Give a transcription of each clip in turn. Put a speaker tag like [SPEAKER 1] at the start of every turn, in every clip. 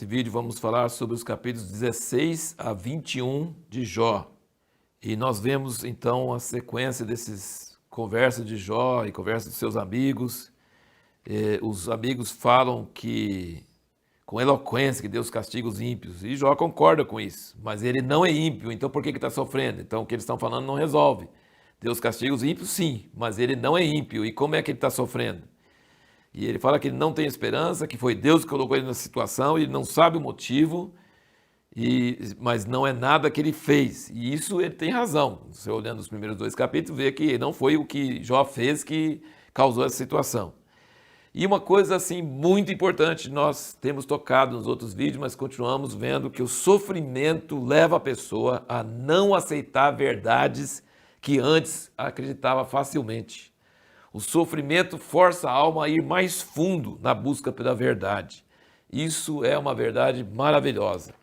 [SPEAKER 1] Nesse vídeo vamos falar sobre os capítulos 16 a 21 de Jó. E nós vemos então a sequência desses conversas de Jó e conversas dos seus amigos. Os amigos falam que, com eloquência, que Deus castiga os ímpios. E Jó concorda com isso, mas ele não é ímpio, então por que está sofrendo? Então o que eles estão falando não resolve. Deus castiga os ímpios sim, mas ele não é ímpio. E como é que ele está sofrendo? E ele fala que ele não tem esperança, que foi Deus que colocou ele nessa situação, e ele não sabe o motivo, mas não é nada que ele fez. E isso ele tem razão. Você olhando os primeiros 2 capítulos, vê que não foi o que Jó fez que causou essa situação. E uma coisa assim muito importante, nós temos tocado nos outros vídeos, mas continuamos vendo que o sofrimento leva a pessoa a não aceitar verdades que antes acreditava facilmente. O sofrimento força a alma a ir mais fundo na busca pela verdade. Isso é uma verdade maravilhosa.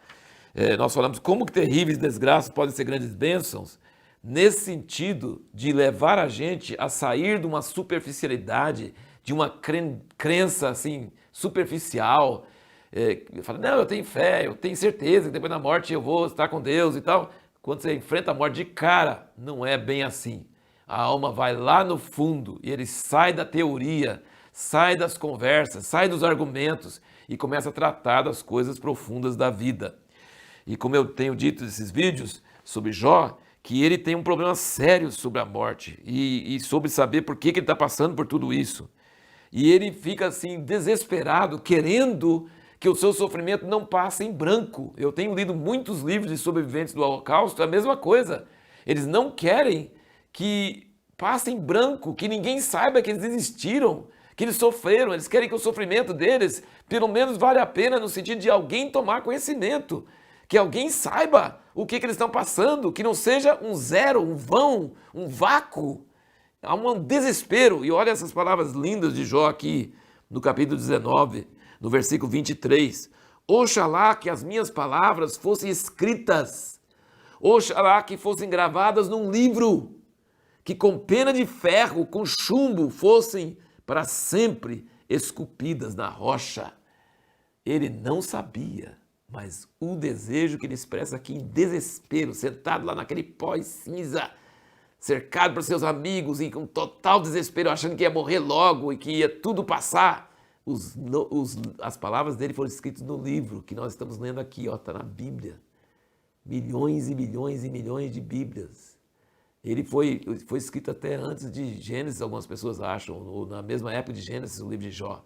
[SPEAKER 1] Nós falamos como que terríveis desgraças podem ser grandes bênçãos, nesse sentido de levar a gente a sair de uma superficialidade, de uma crença assim, superficial. Fala, não, eu tenho fé, eu tenho certeza que depois da morte eu vou estar com Deus e tal. Quando você enfrenta a morte de cara, não é bem assim. A alma vai lá no fundo e ele sai da teoria, sai das conversas, sai dos argumentos e começa a tratar das coisas profundas da vida. E como eu tenho dito nesses vídeos sobre Jó, que ele tem um problema sério sobre a morte e sobre saber por que ele está passando por tudo isso. E ele fica assim desesperado, querendo que o seu sofrimento não passe em branco. Eu tenho lido muitos livros de sobreviventes do Holocausto, é a mesma coisa. Eles não querem que passe em branco, que ninguém saiba que eles existiram, que eles sofreram. Eles querem que o sofrimento deles, pelo menos, vale a pena no sentido de alguém tomar conhecimento, que alguém saiba o que eles estão passando, que não seja um zero, um vão, um vácuo. Há um desespero. E olha essas palavras lindas de Jó aqui, no capítulo 19, no versículo 23. Oxalá que as minhas palavras fossem escritas, oxalá que fossem gravadas num livro, que com pena de ferro, com chumbo, fossem para sempre esculpidas na rocha. Ele não sabia, mas o desejo que ele expressa aqui em desespero, sentado lá naquele pó e cinza, cercado por seus amigos e com total desespero, achando que ia morrer logo e que ia tudo passar. As palavras dele foram escritas no livro que nós estamos lendo aqui, está na Bíblia. Milhões e milhões e milhões de Bíblias. Ele foi escrito até antes de Gênesis, algumas pessoas acham, ou na mesma época de Gênesis, o livro de Jó.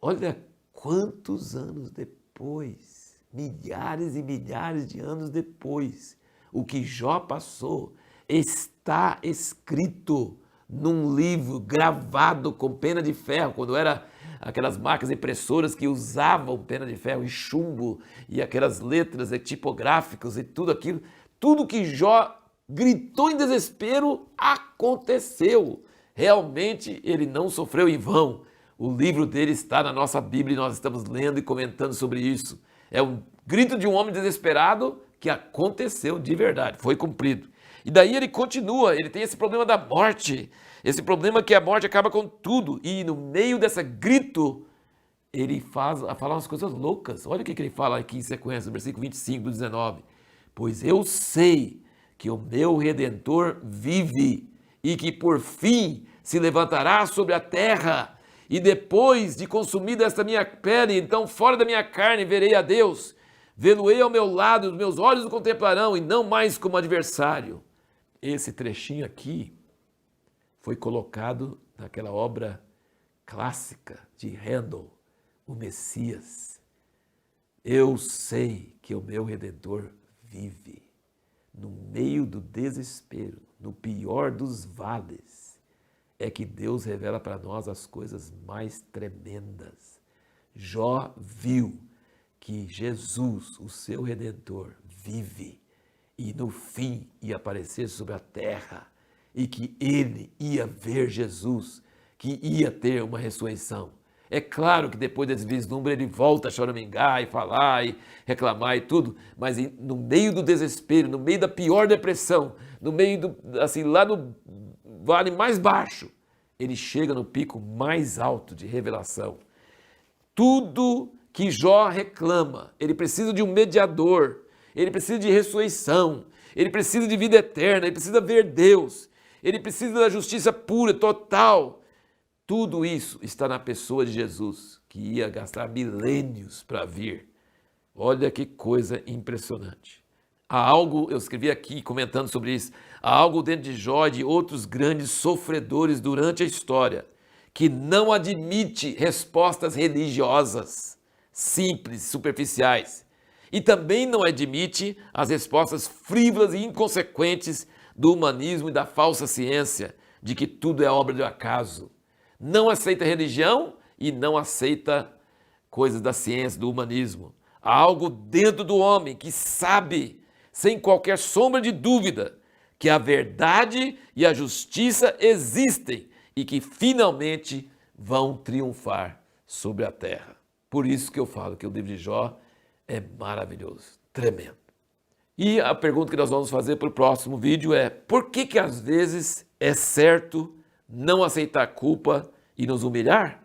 [SPEAKER 1] Olha quantos anos depois, milhares e milhares de anos depois, o que Jó passou está escrito num livro gravado com pena de ferro, quando era aquelas máquinas impressoras que usavam pena de ferro e chumbo e aquelas letras tipográficas e tudo aquilo, tudo que Jó gritou em desespero aconteceu. Realmente ele não sofreu em vão. O livro dele está na nossa Bíblia e nós estamos lendo e comentando sobre isso. É um grito de um homem desesperado que aconteceu de verdade, foi cumprido. E daí ele continua, ele tem esse problema da morte, esse problema que a morte acaba com tudo. E no meio desse grito, ele fala umas coisas loucas. Olha o que ele fala aqui em sequência, no versículo 25 do 19. Pois eu sei que o meu Redentor vive e que por fim se levantará sobre a terra. E depois de consumida esta minha pele, então fora da minha carne verei a Deus. Vê-lo-ei ao meu lado, os meus olhos o contemplarão e não mais como adversário. Esse trechinho aqui foi colocado naquela obra clássica de Handel, o Messias. Eu sei que o meu Redentor vive. No meio do desespero, no pior dos vales, é que Deus revela para nós as coisas mais tremendas. Jó viu que Jesus, o seu Redentor, vive e no fim ia aparecer sobre a terra e que ele ia ver Jesus, que ia ter uma ressurreição. É claro que depois desse vislumbre ele volta a choramingar e falar e reclamar e tudo, mas no meio do desespero, no meio da pior depressão, no meio lá no vale mais baixo, ele chega no pico mais alto de revelação. Tudo que Jó reclama. Ele precisa de um mediador, ele precisa de ressurreição, ele precisa de vida eterna, ele precisa ver Deus, ele precisa da justiça pura, total. Tudo isso está na pessoa de Jesus, que ia gastar milênios para vir. Olha que coisa impressionante. Há algo, eu escrevi aqui comentando sobre isso, há algo dentro de Jó e de outros grandes sofredores durante a história, que não admite respostas religiosas, simples, superficiais. E também não admite as respostas frívolas e inconsequentes do humanismo e da falsa ciência, de que tudo é obra do acaso. Não aceita religião e não aceita coisas da ciência, do humanismo. Há algo dentro do homem que sabe, sem qualquer sombra de dúvida, que a verdade e a justiça existem e que finalmente vão triunfar sobre a terra. Por isso que eu falo que o livro de Jó é maravilhoso, tremendo. E a pergunta que nós vamos fazer para o próximo vídeo é: por que às vezes é certo não aceitar culpa e nos humilhar?